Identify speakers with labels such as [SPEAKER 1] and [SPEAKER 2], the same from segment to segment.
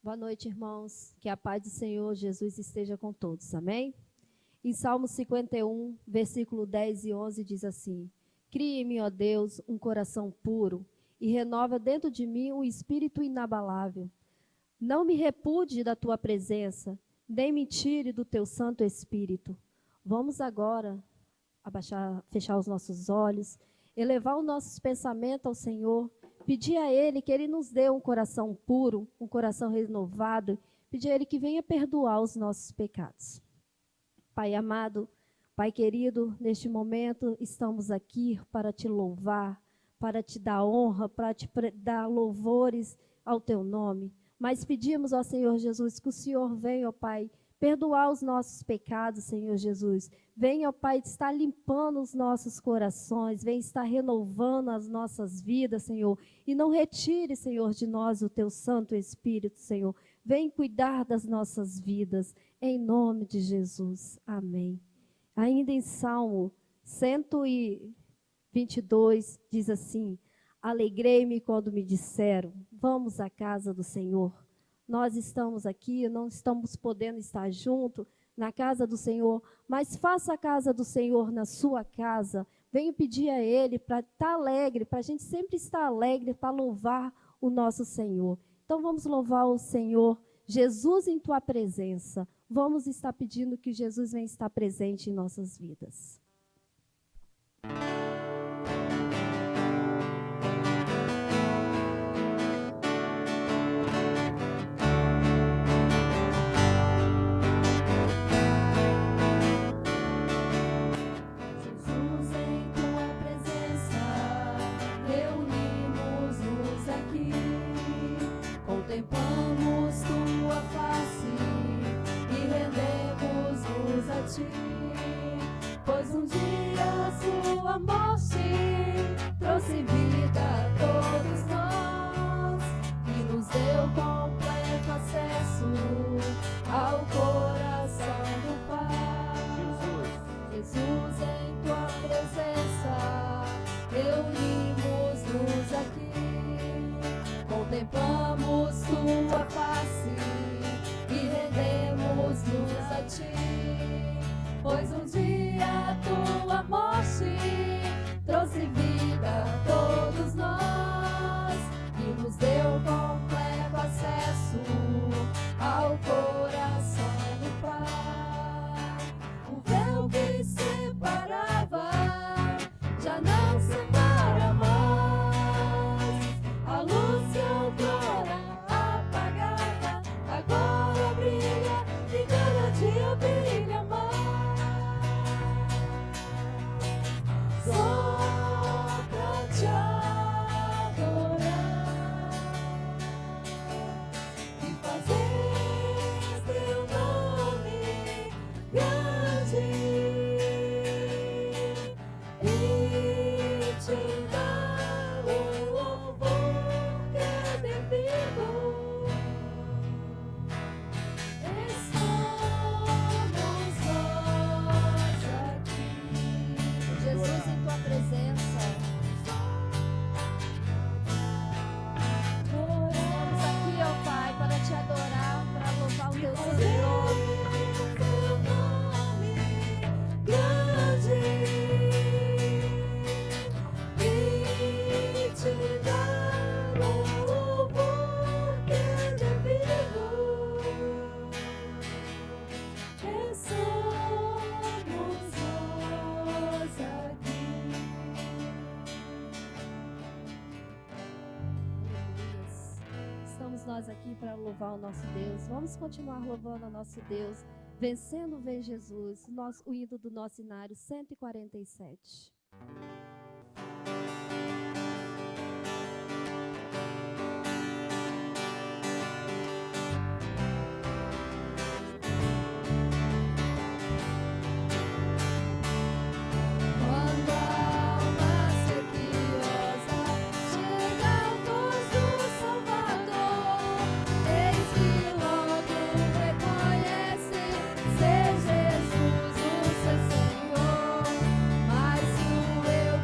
[SPEAKER 1] Boa noite, irmãos. Que a paz do Senhor Jesus esteja com todos. Amém? Em Salmo 51, versículo 10 e 11 diz assim: Cria em mim, ó Deus, um coração puro e renova dentro de mim um espírito inabalável. Não me repude da tua presença, nem me tire do teu Santo Espírito. Vamos agora fechar os nossos olhos, elevar os nossos pensamentos ao Senhor, pedir a Ele que Ele nos dê um coração puro, um coração renovado, pedir a Ele que venha perdoar os nossos pecados. Pai amado, Pai querido, neste momento estamos aqui para te louvar, para te dar honra, para te dar louvores ao teu nome. Mas pedimos ao Senhor Jesus que o Senhor venha, ó Pai, perdoar os nossos pecados, Senhor Jesus. Venha, ó Pai, estar limpando os nossos corações, venha estar renovando as nossas vidas, Senhor. E não retire, Senhor, de nós o teu Santo Espírito, Senhor. Vem cuidar das nossas vidas, em nome de Jesus. Amém. Ainda em Salmo 122, diz assim: Alegrei-me quando me disseram, vamos à casa do Senhor. Nós estamos aqui, não estamos podendo estar juntos na casa do Senhor, mas faça a casa do Senhor na sua casa. Venha pedir a Ele para estar alegre, para a gente sempre estar alegre, para louvar o nosso Senhor. Então vamos louvar o Senhor, Jesus em tua presença. Vamos estar pedindo que Jesus venha estar presente em nossas vidas.
[SPEAKER 2] Contemplamos tua face e rendemos-nos a ti, pois um dia sua morte trouxe vida a todos nós e nos deu completo acesso ao coração do Pai. Jesus, em tua presença reunimos-nos aqui. Contemplamos tua face e rendemos-nos a ti, pois um dia tua morte trouxe vida a todos nós e nos deu completo acesso ao coração do Pai. O véu que separava já não separa mais, a luz que outrora apagada agora brilha e cada dia brilha mais. Só pra te adorar e fazer teu nome grande e te dar o louvor que é devido. Estamos nós aqui,
[SPEAKER 1] Jesus em tua presença. Estamos aqui, ó Pai, para te adorar, para louvar o teu santo nome.
[SPEAKER 2] teu nome grande e te dar o louvor que é devido. Somos nós aqui.
[SPEAKER 1] Estamos nós aqui para louvar o nosso Deus. Vamos continuar louvando o nosso Deus. Vencendo vem Jesus, o hino do nosso inário 147.
[SPEAKER 2] Quando a alma sequiosa chega ao voz do Salvador, eis que logo reconhece ser Jesus o seu Senhor. Mas se o eu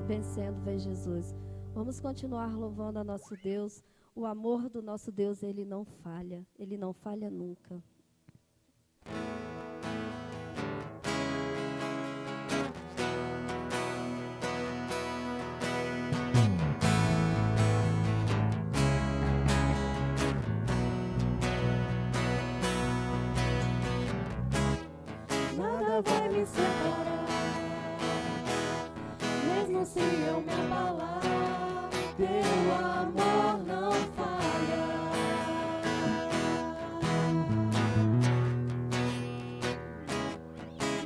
[SPEAKER 1] vencendo, vem Jesus. Vamos continuar louvando a nosso Deus. O amor do nosso Deus, ele não falha nunca.
[SPEAKER 2] Nada vai me separar, mesmo se eu me abalar, teu amor não falha.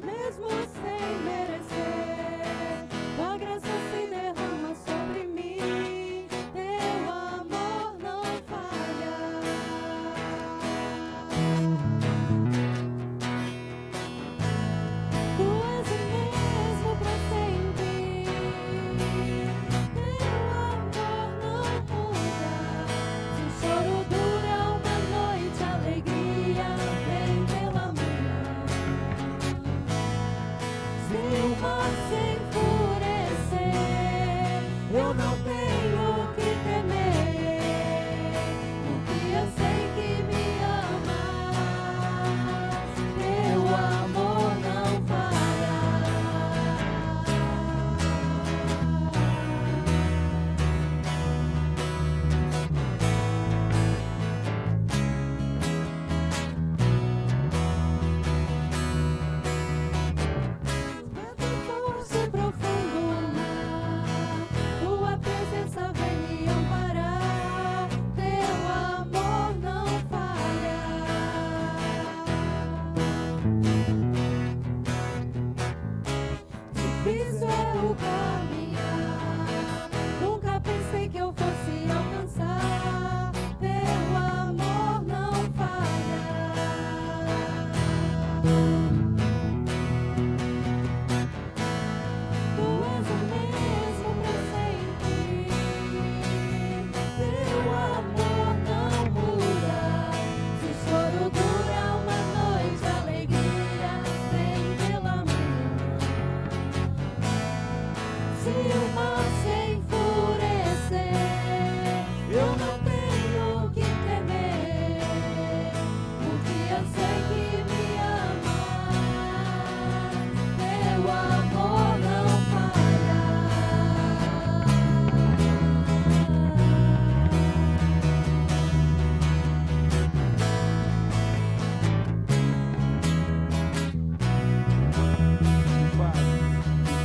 [SPEAKER 2] Mesmo sem merecer, tua graça se derrama sobre mim, teu amor não falha. Tu és o mesmo pra sempre, teu amor não muda. Se o choro dura uma noite, a alegria vem pela manhã. Se o mar se enfurecer, eu não tenho que temer, porque eu sei que me amas, teu amor não falha. Vento forte e profundo mar, tua presença vem me amparar, teu amor não falha. Difícil é o caminhar, nunca pensei que eu fosse alcançar, teu amor não falha. Tu és o mesmo pra sempre, teu amor não muda. Se o choro dura uma noite, a alegria vem pela manhã. Se o mar se enfurecer, eu não tenho que temer, porque eu sei que me amas, teu amor não falha.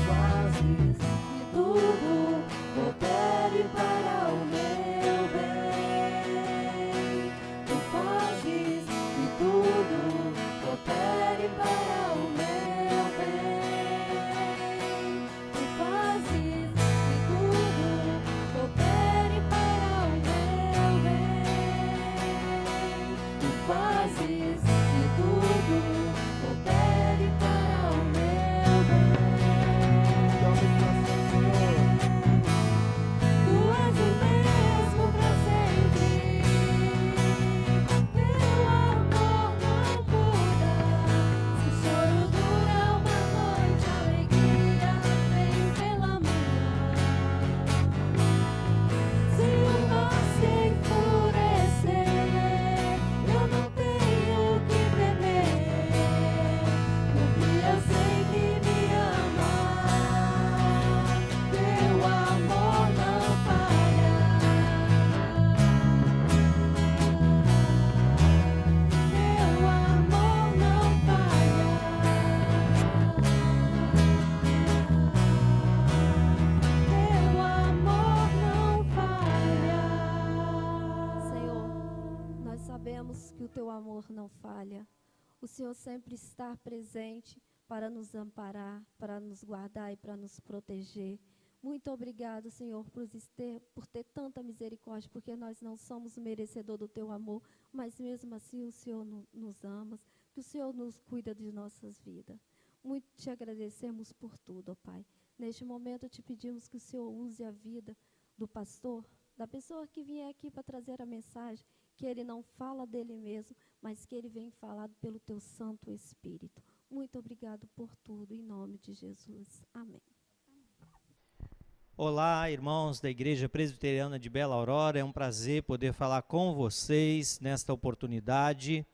[SPEAKER 2] Fazes que tudo coopere para o meu bem. Tu fazes que tudo coopere para o meu bem. Tu fazes que tudo coopere para o meu bem. Tu fazes que tudo coopere para o meu bem. Tu és o mesmo pra sempre, teu amor não muda. Se o choro dura uma noite, a alegria vem pela manhã. Se o mar se enfurecer, eu não tenho que temer, porque eu sei que me amas, teu amor não falha. Teu amor não falha. Teu amor não falha.
[SPEAKER 1] Senhor, nós sabemos que o teu amor não falha. O Senhor sempre está presente para nos amparar, para nos guardar e para nos proteger. Muito obrigado, Senhor, por ter tanta misericórdia, porque nós não somos merecedor do teu amor, mas mesmo assim o Senhor nos ama, que o Senhor nos cuida de nossas vidas. Muito te agradecemos por tudo, ó Pai. Neste momento te pedimos que o Senhor use a vida do pastor, da pessoa que vier aqui para trazer a mensagem, que ele não fala dele mesmo, mas que ele vem falado pelo teu Santo Espírito. Muito obrigado por tudo, em nome de Jesus. Amém.
[SPEAKER 3] Olá, irmãos da Igreja Presbiteriana de Bela Aurora, é um prazer poder falar com vocês nesta oportunidade.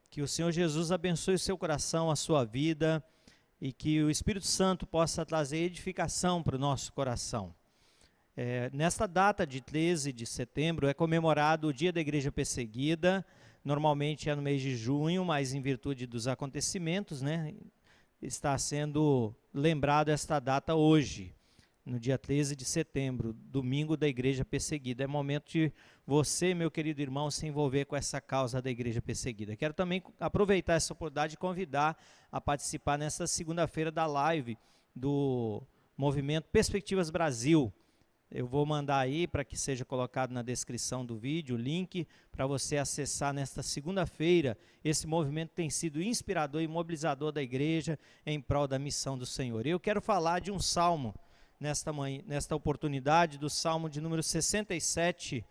[SPEAKER 3] Que o Senhor Jesus abençoe o seu coração, a sua vida, e que o Espírito Santo possa trazer edificação para o nosso coração. Nesta data de 13 de setembro é comemorado o Dia da Igreja Perseguida, normalmente é no mês de junho, mas em virtude dos acontecimentos, né, está sendo lembrado esta data hoje, no dia 13 de setembro, domingo da Igreja Perseguida. É momento de você, meu querido irmão, se envolver com essa causa da Igreja Perseguida. Quero também aproveitar essa oportunidade e convidar a participar nesta segunda-feira da live do Movimento Perspectivas Brasil. Eu vou mandar aí para que seja colocado na descrição do vídeo o link para você acessar nesta segunda-feira. Esse movimento tem sido inspirador e mobilizador da igreja em prol da missão do Senhor. Eu quero falar de um salmo nesta oportunidade, do salmo de número 67.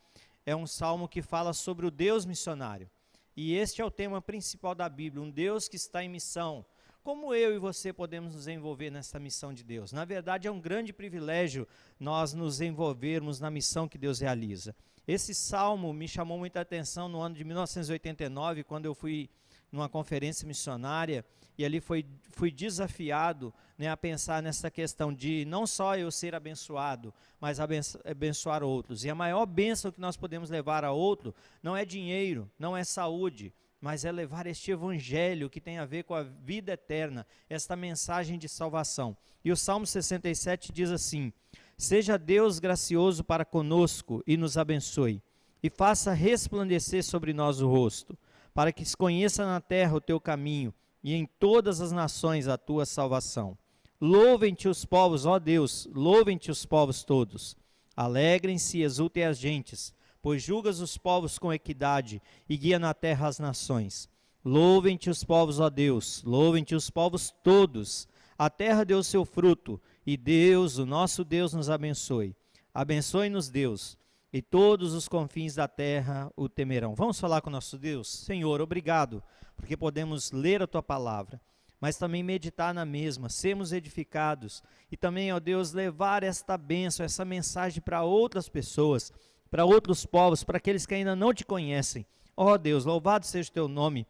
[SPEAKER 3] É um salmo que fala sobre o Deus missionário. E este é o tema principal da Bíblia, um Deus que está em missão. Como eu e você podemos nos envolver nessa missão de Deus? Na verdade, é um grande privilégio nós nos envolvermos na missão que Deus realiza. Esse salmo me chamou muita atenção no ano de 1989, quando eu fui numa conferência missionária, e ali fui desafiado, né, a pensar nessa questão de não só eu ser abençoado, mas abençoar outros. E a maior bênção que nós podemos levar a outro não é dinheiro, não é saúde, mas é levar este evangelho que tem a ver com a vida eterna, esta mensagem de salvação. E o Salmo 67 diz assim: seja Deus gracioso para conosco e nos abençoe, e faça resplandecer sobre nós o rosto, para que se conheça na terra o teu caminho, e em todas as nações a tua salvação. Louvem-te os povos, ó Deus, louvem-te os povos todos. Alegrem-se e exultem as gentes, pois julgas os povos com equidade e guia na terra as nações. Louvem-te os povos, ó Deus, louvem-te os povos todos. A terra deu seu fruto, e Deus, o nosso Deus, nos abençoe. Abençoe-nos, Deus, e todos os confins da terra o temerão. Vamos falar com o nosso Deus? Senhor, obrigado, porque podemos ler a tua palavra, mas também meditar na mesma, sermos edificados, e também, ó Deus, levar esta bênção, essa mensagem para outras pessoas, para outros povos, para aqueles que ainda não te conhecem. Ó Deus, louvado seja o teu nome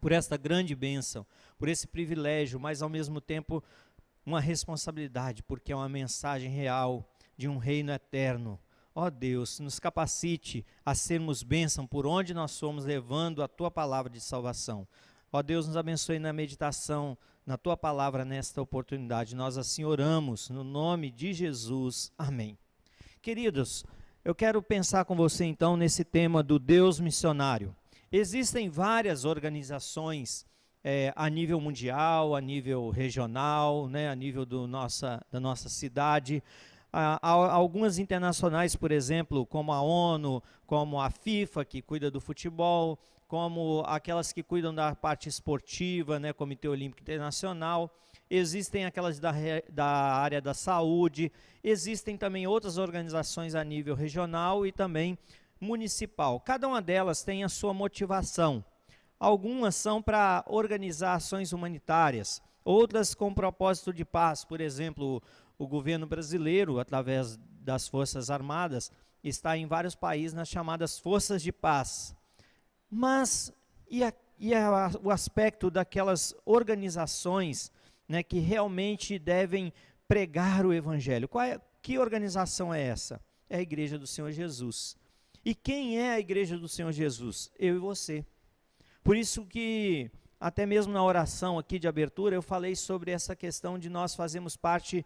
[SPEAKER 3] por esta grande bênção, por esse privilégio, mas ao mesmo tempo uma responsabilidade, porque é uma mensagem real de um reino eterno. Ó Deus, nos capacite a sermos bênção por onde nós somos, levando a tua palavra de salvação. Ó Deus, nos abençoe na meditação, na tua palavra nesta oportunidade. Nós assim oramos, no nome de Jesus. Amém. Queridos, eu quero pensar com você então nesse tema do Deus missionário. Existem várias organizações a nível mundial, a nível regional, né, a nível da nossa cidade. Algumas internacionais, por exemplo, como a ONU, como a FIFA, que cuida do futebol, como aquelas que cuidam da parte esportiva, né, Comitê Olímpico Internacional. Existem aquelas da área da saúde, existem também outras organizações a nível regional e também municipal. Cada uma delas tem a sua motivação. Algumas são para organizar ações humanitárias, outras com propósito de paz. Por exemplo, o governo brasileiro, através das Forças Armadas, está em vários países nas chamadas Forças de Paz. Mas o aspecto daquelas organizações, né, que realmente devem pregar o Evangelho? Que organização é essa? É a Igreja do Senhor Jesus. E quem é a Igreja do Senhor Jesus? Eu e você. Por isso que, até mesmo na oração aqui de abertura, eu falei sobre essa questão de nós fazermos parte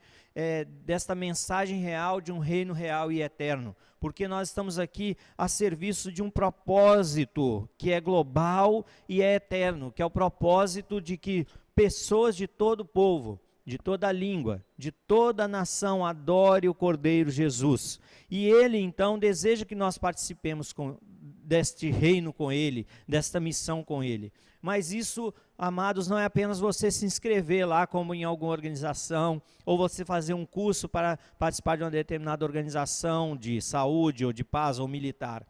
[SPEAKER 3] desta mensagem real, de um reino real e eterno. Porque nós estamos aqui a serviço de um propósito que é global e é eterno, que é o propósito de que pessoas de todo o povo, de toda a língua, de toda a nação adore o Cordeiro Jesus. E Ele então deseja que nós participemos deste reino com Ele, desta missão com Ele. Mas isso, amados, não é apenas você se inscrever lá como em alguma organização, ou você fazer um curso para participar de uma determinada organização de saúde, ou de paz, ou militar.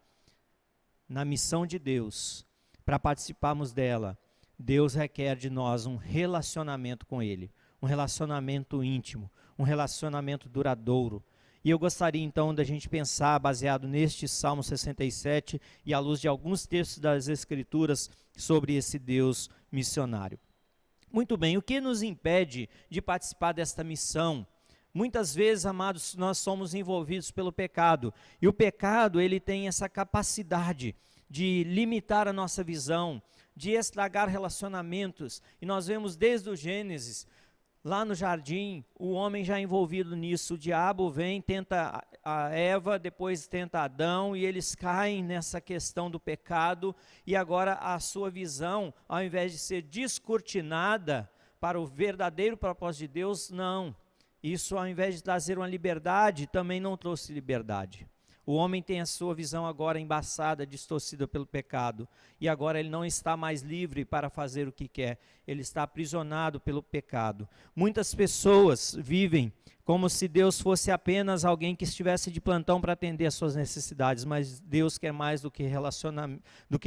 [SPEAKER 3] Na missão de Deus, para participarmos dela, Deus requer de nós um relacionamento com Ele, um relacionamento íntimo, um relacionamento duradouro. E eu gostaria então da gente pensar, baseado neste Salmo 67 e à luz de alguns textos das Escrituras, sobre esse Deus missionário. Muito bem, o que nos impede de participar desta missão? Muitas vezes, amados, nós somos envolvidos pelo pecado, e o pecado, ele tem essa capacidade de limitar a nossa visão, de estragar relacionamentos, e nós vemos desde o Gênesis, lá no jardim, o homem já envolvido nisso, o diabo vem, tenta a Eva, depois tenta Adão, e eles caem nessa questão do pecado, e agora a sua visão, ao invés de ser descortinada para o verdadeiro propósito de Deus, não. Isso, ao invés de trazer uma liberdade, também não trouxe liberdade. O homem tem a sua visão agora embaçada, distorcida pelo pecado, e agora ele não está mais livre para fazer o que quer, ele está aprisionado pelo pecado. Muitas pessoas vivem como se Deus fosse apenas alguém que estivesse de plantão para atender às suas necessidades, mas Deus quer mais do que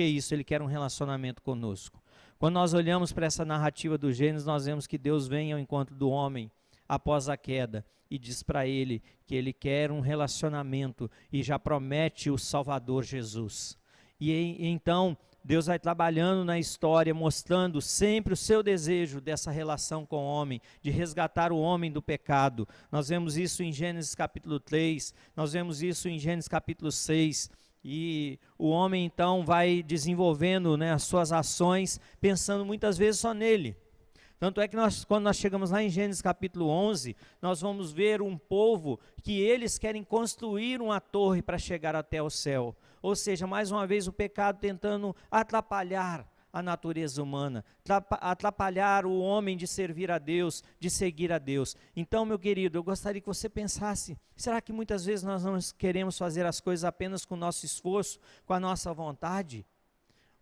[SPEAKER 3] isso, Ele quer um relacionamento conosco. Quando nós olhamos para essa narrativa do Gênesis, nós vemos que Deus vem ao encontro do homem após a queda, e diz para ele que ele quer um relacionamento e já promete o Salvador Jesus. E então Deus vai trabalhando na história, mostrando sempre o seu desejo dessa relação com o homem, de resgatar o homem do pecado. Nós vemos isso em Gênesis capítulo 3, nós vemos isso em Gênesis capítulo 6, e o homem então vai desenvolvendo, né, as suas ações, pensando muitas vezes só nele. Tanto é que quando nós chegamos lá em Gênesis capítulo 11, nós vamos ver um povo que eles querem construir uma torre para chegar até o céu. Ou seja, mais uma vez o pecado tentando atrapalhar a natureza humana, atrapalhar o homem de servir a Deus, de seguir a Deus. Então, meu querido, eu gostaria que você pensasse, será que muitas vezes nós não queremos fazer as coisas apenas com o nosso esforço, com a nossa vontade?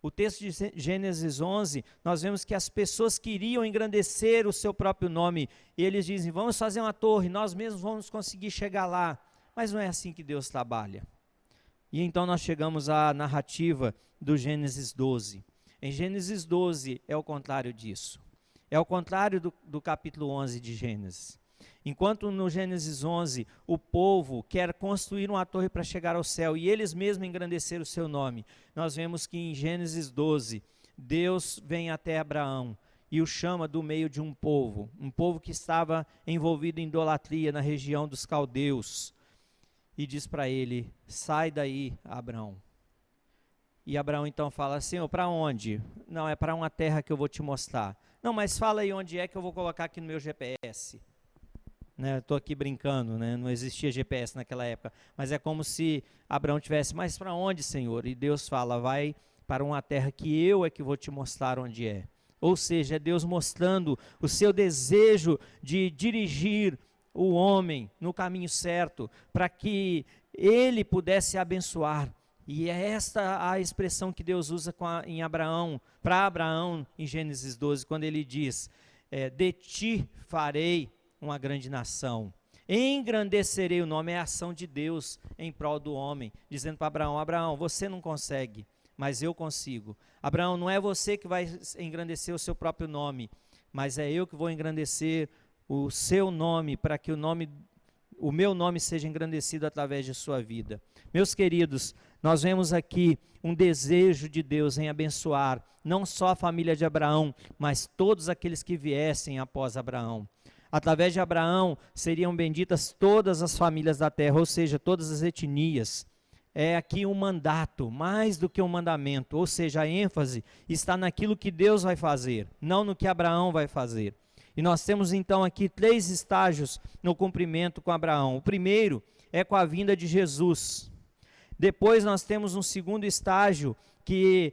[SPEAKER 3] O texto de Gênesis 11, nós vemos que as pessoas queriam engrandecer o seu próprio nome, e eles dizem, vamos fazer uma torre, nós mesmos vamos conseguir chegar lá, mas não é assim que Deus trabalha. E então nós chegamos à narrativa do Gênesis 12. Em Gênesis 12 é o contrário disso, é o contrário do capítulo 11 de Gênesis. Enquanto no Gênesis 11 o povo quer construir uma torre para chegar ao céu e eles mesmos engrandecer o seu nome, nós vemos que em Gênesis 12 Deus vem até Abraão e o chama do meio de um povo que estava envolvido em idolatria na região dos caldeus, e diz para ele, sai daí, Abraão. E Abraão então fala, Senhor, para onde? Não, é para uma terra que eu vou te mostrar. Não, mas fala aí onde é que eu vou colocar aqui no meu GPS. Estou aqui brincando, né? Não existia GPS naquela época, mas é como se Abraão tivesse, mas para onde, Senhor? E Deus fala, vai para uma terra que eu é que vou te mostrar onde é. Ou seja, é Deus mostrando o seu desejo de dirigir o homem no caminho certo, para que ele pudesse abençoar. E é esta a expressão que Deus usa em Abraão, para Abraão em Gênesis 12, quando ele diz, de ti farei uma grande nação, engrandecerei o nome, é a ação de Deus em prol do homem, dizendo para Abraão, Abraão, você não consegue, mas eu consigo. Abraão, não é você que vai engrandecer o seu próprio nome, mas é eu que vou engrandecer o seu nome, para que o meu nome seja engrandecido através de sua vida. Meus queridos, nós vemos aqui um desejo de Deus em abençoar, não só a família de Abraão, mas todos aqueles que viessem após Abraão. Através de Abraão seriam benditas todas as famílias da terra, ou seja, todas as etnias. É aqui um mandato, mais do que um mandamento, ou seja, a ênfase está naquilo que Deus vai fazer, não no que Abraão vai fazer. E nós temos então aqui 3 estágios no cumprimento com Abraão. O primeiro é com a vinda de Jesus. Depois nós temos um segundo estágio, que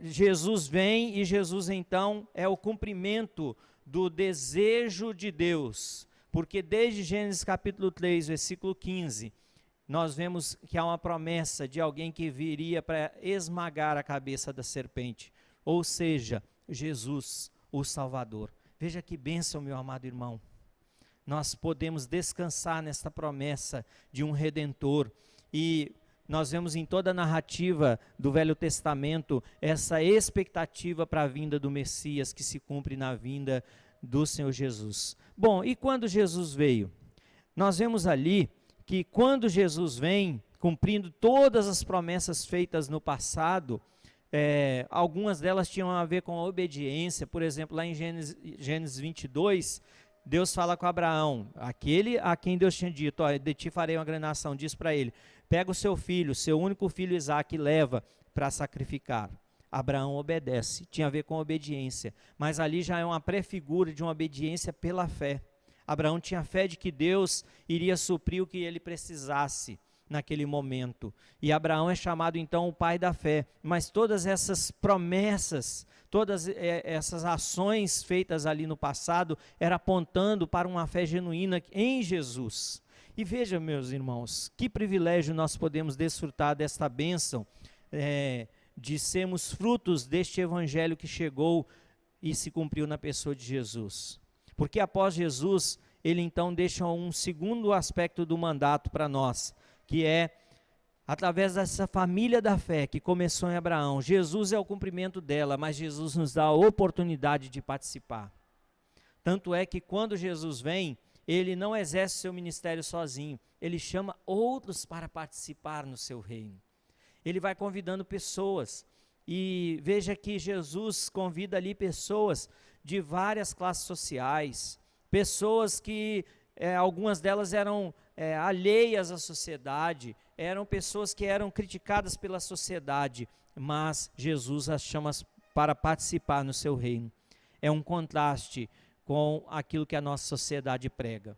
[SPEAKER 3] Jesus vem e Jesus então é o cumprimento do desejo de Deus, porque desde Gênesis capítulo 3, versículo 15, nós vemos que há uma promessa de alguém que viria para esmagar a cabeça da serpente, ou seja, Jesus, o Salvador. Veja que bênção, meu amado irmão, nós podemos descansar nesta promessa de um Redentor, e nós vemos em toda a narrativa do Velho Testamento essa expectativa para a vinda do Messias que se cumpre na vinda do Senhor Jesus. Bom, e quando Jesus veio? Nós vemos ali que quando Jesus vem, cumprindo todas as promessas feitas no passado, algumas delas tinham a ver com a obediência. Por exemplo, lá em Gênesis 22, Deus fala com Abraão, aquele a quem Deus tinha dito, ó, de ti farei uma grande nação, diz para ele, pega o seu filho, seu único filho Isaque, e leva para sacrificar. Abraão obedece, tinha a ver com obediência, mas ali já é uma prefigura de uma obediência pela fé. Abraão tinha fé de que Deus iria suprir o que ele precisasse naquele momento. E Abraão é chamado então o pai da fé. Mas todas essas promessas, todas essas ações feitas ali no passado, eram apontando para uma fé genuína em Jesus. E veja, meus irmãos, que privilégio nós podemos desfrutar desta bênção, de sermos frutos deste evangelho que chegou e se cumpriu na pessoa de Jesus. Porque após Jesus, ele então deixa um segundo aspecto do mandato para nós, que é, através dessa família da fé que começou em Abraão, Jesus é o cumprimento dela, mas Jesus nos dá a oportunidade de participar. Tanto é que quando Jesus vem, ele não exerce seu ministério sozinho, ele chama outros para participar no seu reino. Ele vai convidando pessoas, e veja que Jesus convida ali pessoas de várias classes sociais, pessoas que algumas delas eram alheias à sociedade, eram pessoas que eram criticadas pela sociedade, mas Jesus as chama para participar no seu reino. É um contraste com aquilo que a nossa sociedade prega.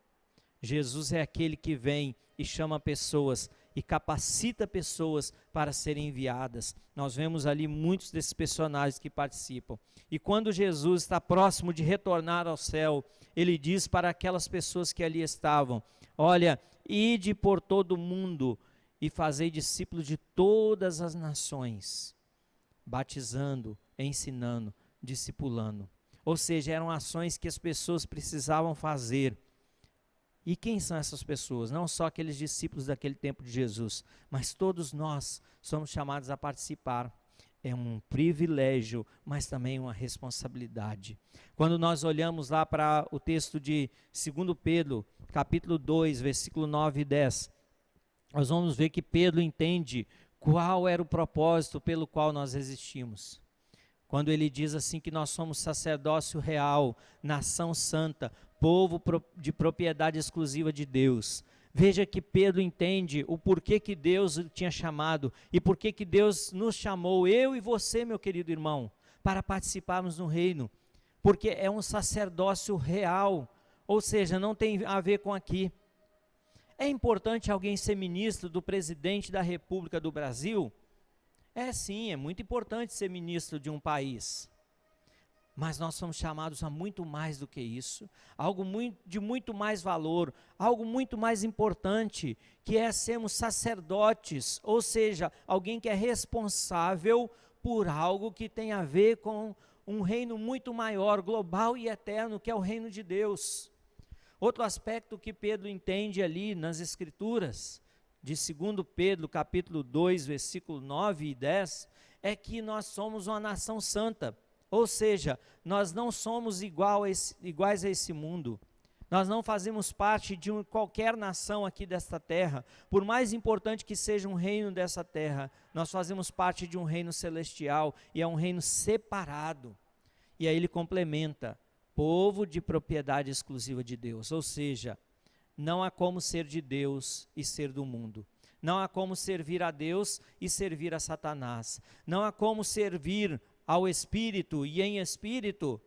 [SPEAKER 3] Jesus é aquele que vem e chama pessoas e capacita pessoas para serem enviadas. Nós vemos ali muitos desses personagens que participam. E quando Jesus está próximo de retornar ao céu, ele diz para aquelas pessoas que ali estavam, olha, ide por todo o mundo e fazei discípulos de todas as nações, batizando, ensinando, discipulando. Ou seja, eram ações que as pessoas precisavam fazer. E quem são essas pessoas? Não só aqueles discípulos daquele tempo de Jesus, mas todos nós somos chamados a participar. É um privilégio, mas também uma responsabilidade. Quando nós olhamos lá para o texto de 2 Pedro, capítulo 2, versículo 9 e 10, nós vamos ver que Pedro entende qual era o propósito pelo qual nós existimos. Quando ele diz assim que nós somos sacerdócio real, nação santa, povo de propriedade exclusiva de Deus. Veja que Pedro entende o porquê que Deus o tinha chamado e porquê que Deus nos chamou, eu e você, meu querido irmão, para participarmos no reino. Porque é um sacerdócio real, ou seja, não tem a ver com aqui. É importante alguém ser ministro do presidente da República do Brasil? Sim, é muito importante ser ministro de um país. Mas nós somos chamados a muito mais do que isso, algo de muito mais valor, algo muito mais importante, que é sermos sacerdotes, ou seja, alguém que é responsável por algo que tem a ver com um reino muito maior, global e eterno, que é o reino de Deus. Outro aspecto que Pedro entende ali nas Escrituras, de 2 Pedro, capítulo 2, versículo 9 e 10, é que nós somos uma nação santa. Ou seja, nós não somos iguais a esse mundo. Nós não fazemos parte de qualquer nação aqui desta terra. Por mais importante que seja um reino dessa terra, nós fazemos parte de um reino celestial e é um reino separado. E aí ele complementa, povo de propriedade exclusiva de Deus. Ou seja, não há como ser de Deus e ser do mundo. Não há como servir a Deus e servir a Satanás. Não há como servir ao Espírito e em Espírito,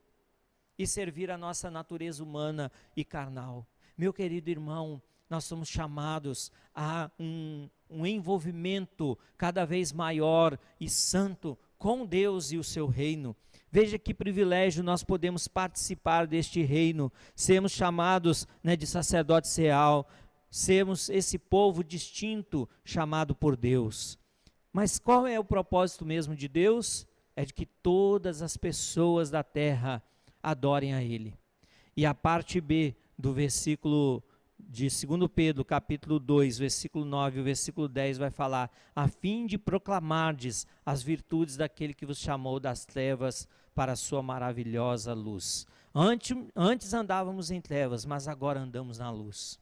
[SPEAKER 3] e servir a nossa natureza humana e carnal. Meu querido irmão, nós somos chamados a um envolvimento cada vez maior e santo com Deus e o seu reino. Veja que privilégio nós podemos participar deste reino, sermos chamados de sacerdote real, sermos esse povo distinto chamado por Deus. Mas qual é o propósito mesmo de Deus? É de que todas as pessoas da terra adorem a Ele. E a parte B do versículo de 2 Pedro, capítulo 2, versículo 9 e o versículo 10 vai falar, a fim de proclamardes as virtudes daquele que vos chamou das trevas para a sua maravilhosa luz. Antes andávamos em trevas, mas agora andamos na luz.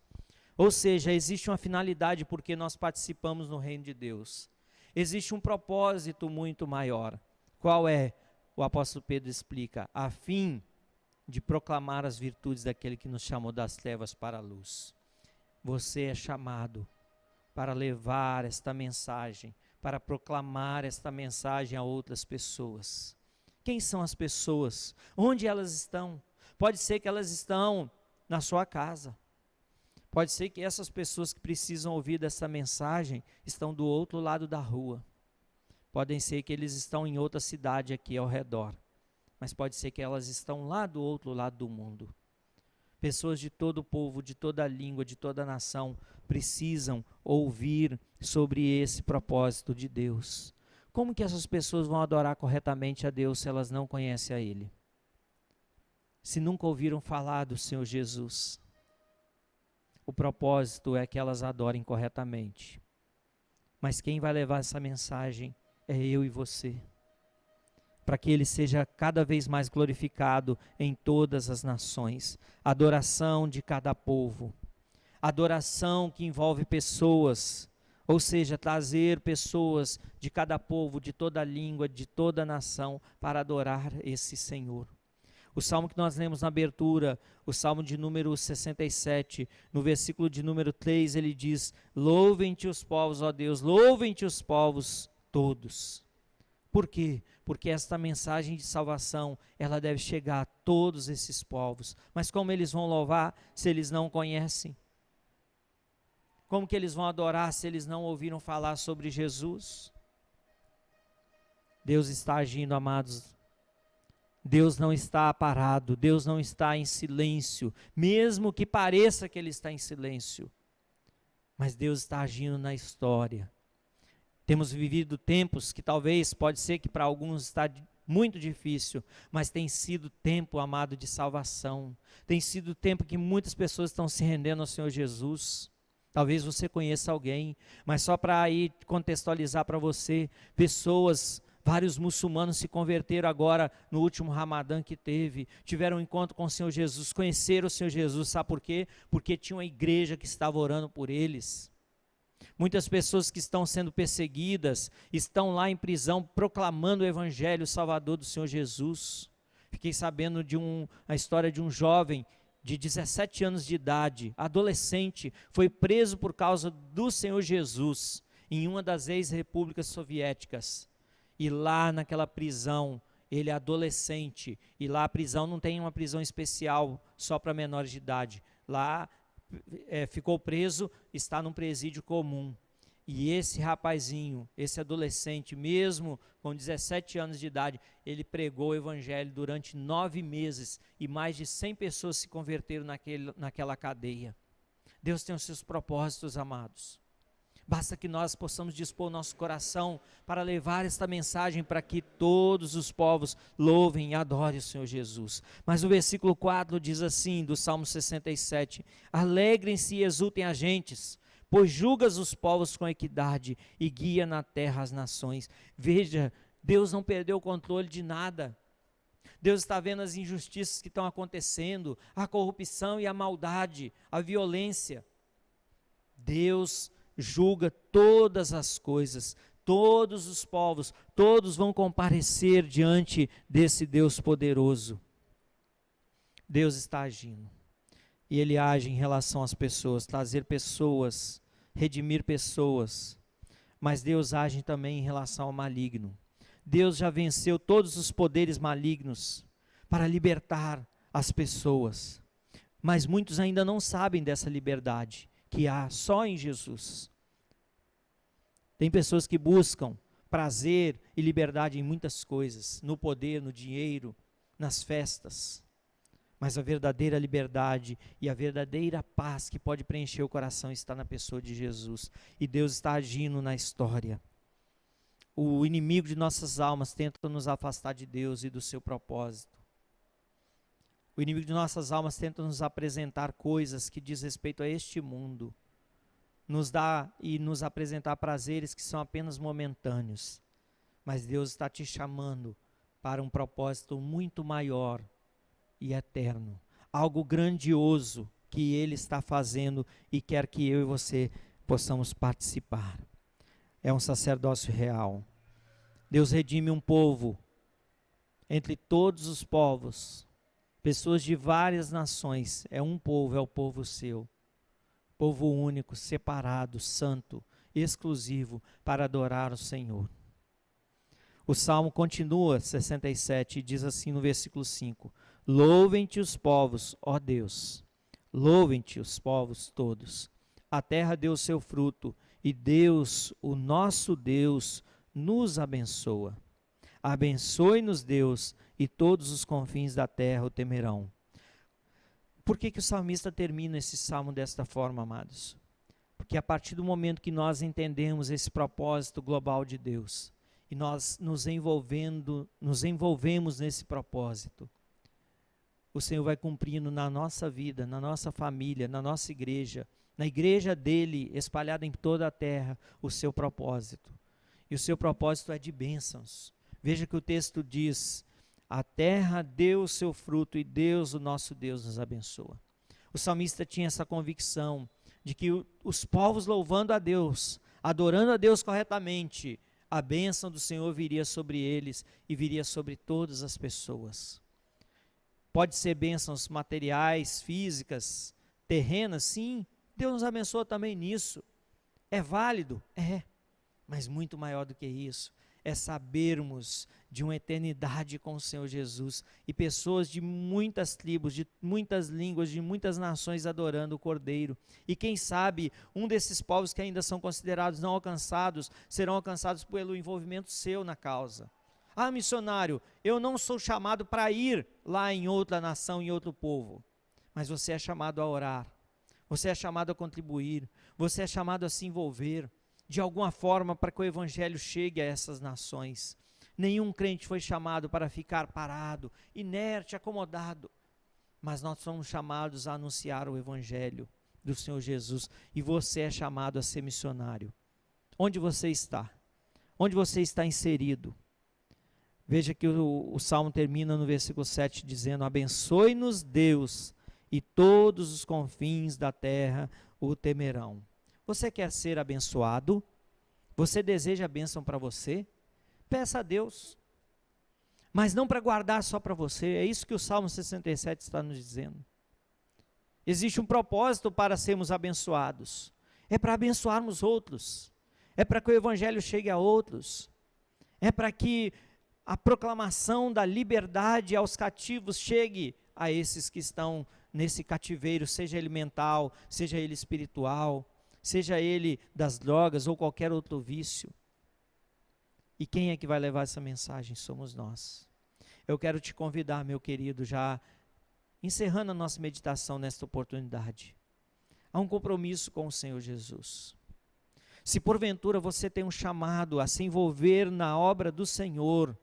[SPEAKER 3] Ou seja, existe uma finalidade porque nós participamos no reino de Deus. Existe um propósito muito maior. Qual é? O apóstolo Pedro explica: a fim de proclamar as virtudes daquele que nos chamou das trevas para a luz. Você é chamado para levar esta mensagem, para proclamar esta mensagem a outras pessoas. Quem são as pessoas? Onde elas estão? Pode ser que elas estão na sua casa. Pode ser que essas pessoas que precisam ouvir dessa mensagem estão do outro lado da rua. Podem ser que eles estão em outra cidade aqui ao redor. Mas pode ser que elas estão lá do outro lado do mundo. Pessoas de todo o povo, de toda a língua, de toda a nação precisam ouvir sobre esse propósito de Deus. Como que essas pessoas vão adorar corretamente a Deus se elas não conhecem a Ele? Se nunca ouviram falar do Senhor Jesus? O propósito é que elas adorem corretamente. Mas quem vai levar essa mensagem é eu e você. Para que Ele seja cada vez mais glorificado em todas as nações. Adoração de cada povo. Adoração que envolve pessoas, ou seja, trazer pessoas de cada povo, de toda língua, de toda nação, para adorar esse Senhor. O salmo que nós lemos na abertura, o salmo de número 67, no versículo de número 3, ele diz: louvem-te os povos, ó Deus, louvem-te os povos todos. Por quê? Porque esta mensagem de salvação, ela deve chegar a todos esses povos. Mas como eles vão louvar se eles não conhecem? Como que eles vão adorar se eles não ouviram falar sobre Jesus? Deus está agindo, amados. Deus não está parado, Deus não está em silêncio, mesmo que pareça que Ele está em silêncio. Mas Deus está agindo na história. Temos vivido tempos que talvez, pode ser que para alguns está muito difícil, mas tem sido tempo, amado, de salvação. Tem sido tempo que muitas pessoas estão se rendendo ao Senhor Jesus. Talvez você conheça alguém, mas só para aí contextualizar para você, vários muçulmanos se converteram agora no último Ramadã que teve, tiveram um encontro com o Senhor Jesus, conheceram o Senhor Jesus, sabe por quê? Porque tinha uma igreja que estava orando por eles. Muitas pessoas que estão sendo perseguidas, estão lá em prisão proclamando o evangelho salvador do Senhor Jesus. Fiquei sabendo a história de um jovem de 17 anos de idade, adolescente, foi preso por causa do Senhor Jesus, em uma das ex-repúblicas soviéticas. E lá naquela prisão, ele é adolescente, e lá a prisão não tem uma prisão especial só para menores de idade. Lá ficou preso, está num presídio comum. E esse rapazinho, esse adolescente, mesmo com 17 anos de idade, ele pregou o evangelho durante 9 meses e mais de 100 pessoas se converteram naquela cadeia. Deus tem os seus propósitos, amados. Basta que nós possamos dispor o nosso coração para levar esta mensagem para que todos os povos louvem e adorem o Senhor Jesus. Mas o versículo 4 diz assim, do Salmo 67, alegrem-se e exultem as gentes, pois julgas os povos com equidade e guia na terra as nações. Veja, Deus não perdeu o controle de nada. Deus está vendo as injustiças que estão acontecendo, a corrupção e a maldade, a violência. Deus julga todas as coisas, todos os povos, todos vão comparecer diante desse Deus poderoso. Deus está agindo. E Ele age em relação às pessoas, trazer pessoas, redimir pessoas. Mas Deus age também em relação ao maligno. Deus já venceu todos os poderes malignos para libertar as pessoas. Mas muitos ainda não sabem dessa liberdade que há só em Jesus. Tem pessoas que buscam prazer e liberdade em muitas coisas, no poder, no dinheiro, nas festas. Mas a verdadeira liberdade e a verdadeira paz que pode preencher o coração está na pessoa de Jesus. E Deus está agindo na história. O inimigo de nossas almas tenta nos afastar de Deus e do seu propósito. O inimigo de nossas almas tenta nos apresentar coisas que diz respeito a este mundo. Nos dá e nos apresentar prazeres que são apenas momentâneos. Mas Deus está te chamando para um propósito muito maior, e eterno, algo grandioso que Ele está fazendo e quer que eu e você possamos participar. É um sacerdócio real. Deus redime um povo entre todos os povos, pessoas de várias nações. É um povo, é o povo seu. Povo único, separado, santo, exclusivo para adorar o Senhor. O Salmo continua, 67, e diz assim no versículo 5: Louvem-te os povos, ó Deus, louvem-te os povos todos. A terra deu o seu fruto, e Deus, o nosso Deus, nos abençoa. Abençoe-nos, Deus, e todos os confins da terra o temerão. Por que o salmista termina esse salmo desta forma, amados? Porque a partir do momento que nós entendemos esse propósito global de Deus, e nós nos envolvemos nesse propósito, o Senhor vai cumprindo na nossa vida, na nossa família, na nossa igreja, na igreja dele, espalhada em toda a terra, o seu propósito. E o seu propósito é de bênçãos. Veja que o texto diz: a terra deu o seu fruto e Deus, o nosso Deus, nos abençoa. O salmista tinha essa convicção de que os povos louvando a Deus, adorando a Deus corretamente, a bênção do Senhor viria sobre eles e viria sobre todas as pessoas. Pode ser bênçãos materiais, físicas, terrenas, sim. Deus nos abençoa também nisso. É válido? É. Mas muito maior do que isso, é sabermos de uma eternidade com o Senhor Jesus e pessoas de muitas tribos, de muitas línguas, de muitas nações adorando o Cordeiro. E quem sabe um desses povos que ainda são considerados não alcançados, serão alcançados pelo envolvimento seu na causa. Ah, missionário, eu não sou chamado para ir lá em outra nação, em outro povo. Mas você é chamado a orar, você é chamado a contribuir, você é chamado a se envolver de alguma forma para que o evangelho chegue a essas nações. Nenhum crente foi chamado para ficar parado, inerte, acomodado, mas nós somos chamados a anunciar o evangelho do Senhor Jesus, e você é chamado a ser missionário. Onde você está? Onde você está inserido? Veja que o Salmo termina no versículo 7 dizendo: abençoe-nos Deus, e todos os confins da terra o temerão. Você quer ser abençoado? Você deseja a bênção para você? Peça a Deus. Mas não para guardar só para você. É isso que o Salmo 67 está nos dizendo. Existe um propósito para sermos abençoados. É para abençoarmos outros. É para que o evangelho chegue a outros. É para que a proclamação da liberdade aos cativos chegue a esses que estão nesse cativeiro, seja ele mental, seja ele espiritual, seja ele das drogas ou qualquer outro vício. E quem é que vai levar essa mensagem? Somos nós. Eu quero te convidar, meu querido, já encerrando a nossa meditação nesta oportunidade, a um compromisso com o Senhor Jesus. Se porventura você tem um chamado a se envolver na obra do Senhor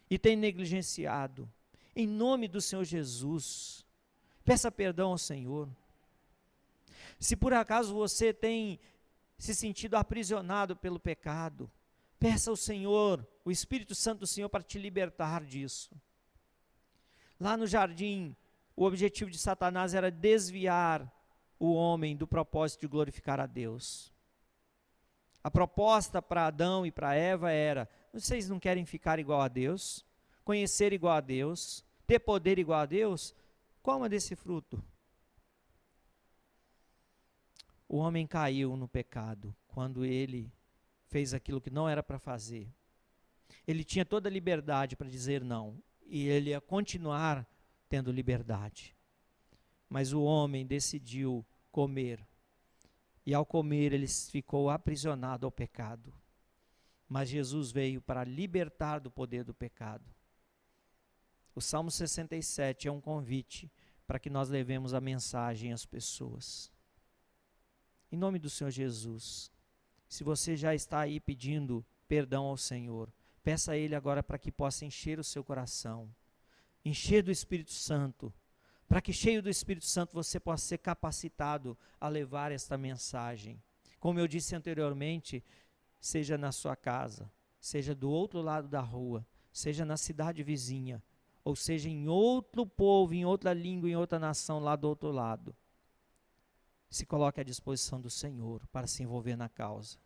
[SPEAKER 3] e tem negligenciado, em nome do Senhor Jesus, peça perdão ao Senhor. Se por acaso você tem se sentido aprisionado pelo pecado, peça ao Senhor, o Espírito Santo do Senhor, para te libertar disso. Lá no jardim, o objetivo de Satanás era desviar o homem do propósito de glorificar a Deus. A proposta para Adão e para Eva era: vocês não querem ficar igual a Deus, conhecer igual a Deus, ter poder igual a Deus? Coma desse fruto. O homem caiu no pecado quando ele fez aquilo que não era para fazer. Ele tinha toda a liberdade para dizer não, e ele ia continuar tendo liberdade. Mas o homem decidiu comer, e ao comer ele ficou aprisionado ao pecado. Mas Jesus veio para libertar do poder do pecado. O Salmo 67 é um convite para que nós levemos a mensagem às pessoas. Em nome do Senhor Jesus, se você já está aí pedindo perdão ao Senhor, peça a Ele agora para que possa encher o seu coração, encher do Espírito Santo, para que cheio do Espírito Santo você possa ser capacitado a levar esta mensagem. Como eu disse anteriormente, seja na sua casa, seja do outro lado da rua, seja na cidade vizinha, ou seja, em outro povo, em outra língua, em outra nação, lá do outro lado, se coloque à disposição do Senhor para se envolver na causa.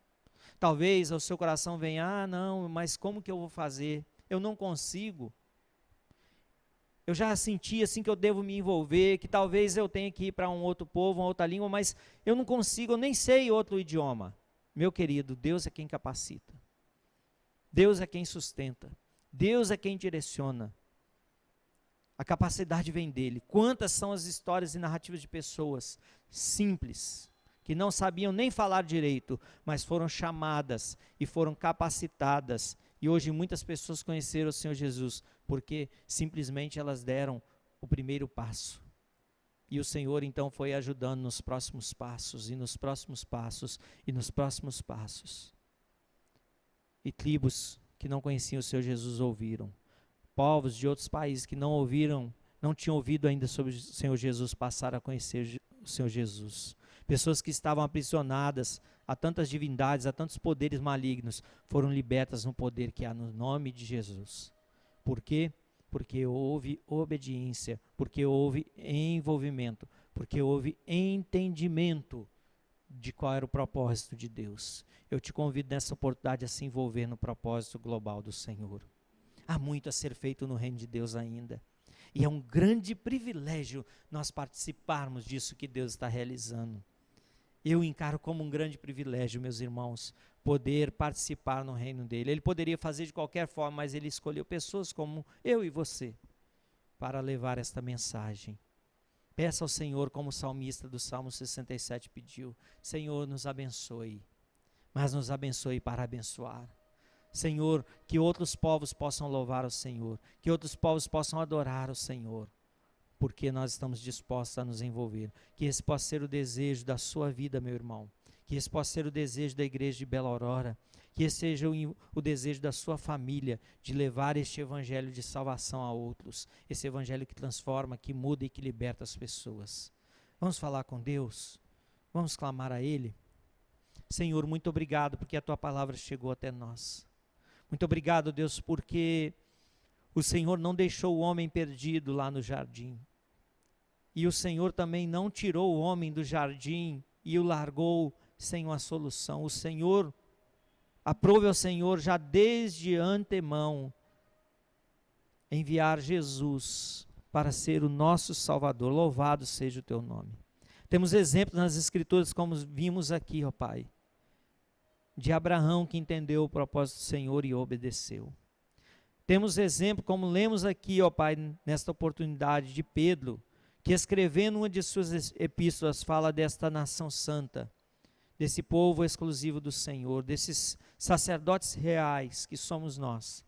[SPEAKER 3] Talvez ao seu coração venha, não, mas como que eu vou fazer? Eu não consigo. Eu já senti assim que eu devo me envolver, que talvez eu tenha que ir para um outro povo, uma outra língua, mas eu não consigo, eu nem sei outro idioma. Meu querido, Deus é quem capacita. Deus é quem sustenta. Deus é quem direciona. A capacidade vem dele. Quantas são as histórias e narrativas de pessoas simples, que não sabiam nem falar direito, mas foram chamadas e foram capacitadas. E hoje muitas pessoas conheceram o Senhor Jesus, porque simplesmente elas deram o primeiro passo. E o Senhor então foi ajudando nos próximos passos, e nos próximos passos, e nos próximos passos. E tribos que não conheciam o Senhor Jesus ouviram. Povos de outros países que não ouviram, não tinham ouvido ainda sobre o Senhor Jesus, passaram a conhecer o Senhor Jesus. Pessoas que estavam aprisionadas a tantas divindades, a tantos poderes malignos, foram libertas no poder que há no nome de Jesus. Por quê? Porque houve obediência, porque houve envolvimento, porque houve entendimento de qual era o propósito de Deus. Eu te convido nessa oportunidade a se envolver no propósito global do Senhor. Há muito a ser feito no reino de Deus ainda. E é um grande privilégio nós participarmos disso que Deus está realizando. Eu encaro como um grande privilégio, meus irmãos, poder participar no reino dele. Ele poderia fazer de qualquer forma, mas ele escolheu pessoas como eu e você para levar esta mensagem. Peça ao Senhor, como o salmista do Salmo 67 pediu: Senhor, nos abençoe, mas nos abençoe para abençoar. Senhor, que outros povos possam louvar o Senhor, que outros povos possam adorar o Senhor, porque nós estamos dispostos a nos envolver. Que esse possa ser o desejo da sua vida, meu irmão. Que esse possa ser o desejo da igreja de Bela Aurora. Que esse seja o desejo da sua família, de levar este evangelho de salvação a outros. Esse evangelho que transforma, que muda e que liberta as pessoas. Vamos falar com Deus? Vamos clamar a Ele? Senhor, muito obrigado porque a Tua palavra chegou até nós. Muito obrigado, Deus, porque o Senhor não deixou o homem perdido lá no jardim. E o Senhor também não tirou o homem do jardim e o largou sem uma solução. O Senhor, aprove ao Senhor já desde antemão enviar Jesus para ser o nosso Salvador. Louvado seja o Teu nome. Temos exemplos nas Escrituras, como vimos aqui, ó Pai, de Abraão que entendeu o propósito do Senhor e obedeceu. Temos exemplo, como lemos aqui, ó Pai, nesta oportunidade, de Pedro, que escrevendo uma de suas epístolas fala desta nação santa, desse povo exclusivo do Senhor, desses sacerdotes reais que somos nós.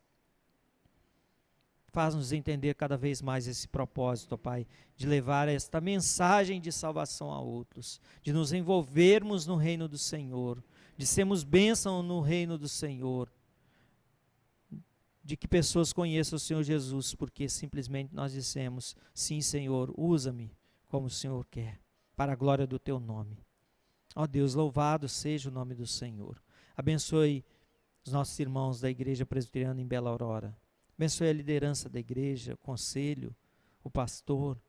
[SPEAKER 3] Faz-nos entender cada vez mais esse propósito, ó Pai, de levar esta mensagem de salvação a outros, de nos envolvermos no reino do Senhor, de sermos bênção no reino do Senhor, de que pessoas conheçam o Senhor Jesus, porque simplesmente nós dissemos: sim, Senhor, usa-me como o Senhor quer, para a glória do Teu nome. Ó Deus, louvado seja o nome do Senhor. Abençoe os nossos irmãos da Igreja Presbiteriana em Bela Aurora. Abençoe a liderança da igreja, o conselho, o pastor,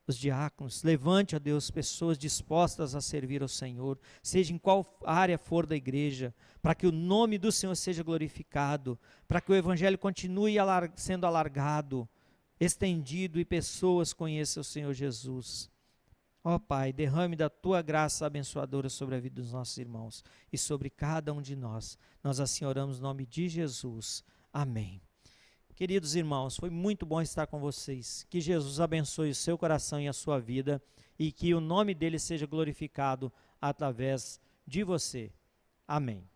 [SPEAKER 3] os diáconos. Levante, ó Deus, pessoas dispostas a servir ao Senhor, seja em qual área for da igreja, para que o nome do Senhor seja glorificado, para que o Evangelho continue sendo alargado, estendido e pessoas conheçam o Senhor Jesus. Ó Pai, derrame da Tua graça abençoadora sobre a vida dos nossos irmãos e sobre cada um de nós. Nós assim oramos no nome de Jesus. Amém. Queridos irmãos, foi muito bom estar com vocês. Que Jesus abençoe o seu coração e a sua vida e que o nome dele seja glorificado através de você. Amém.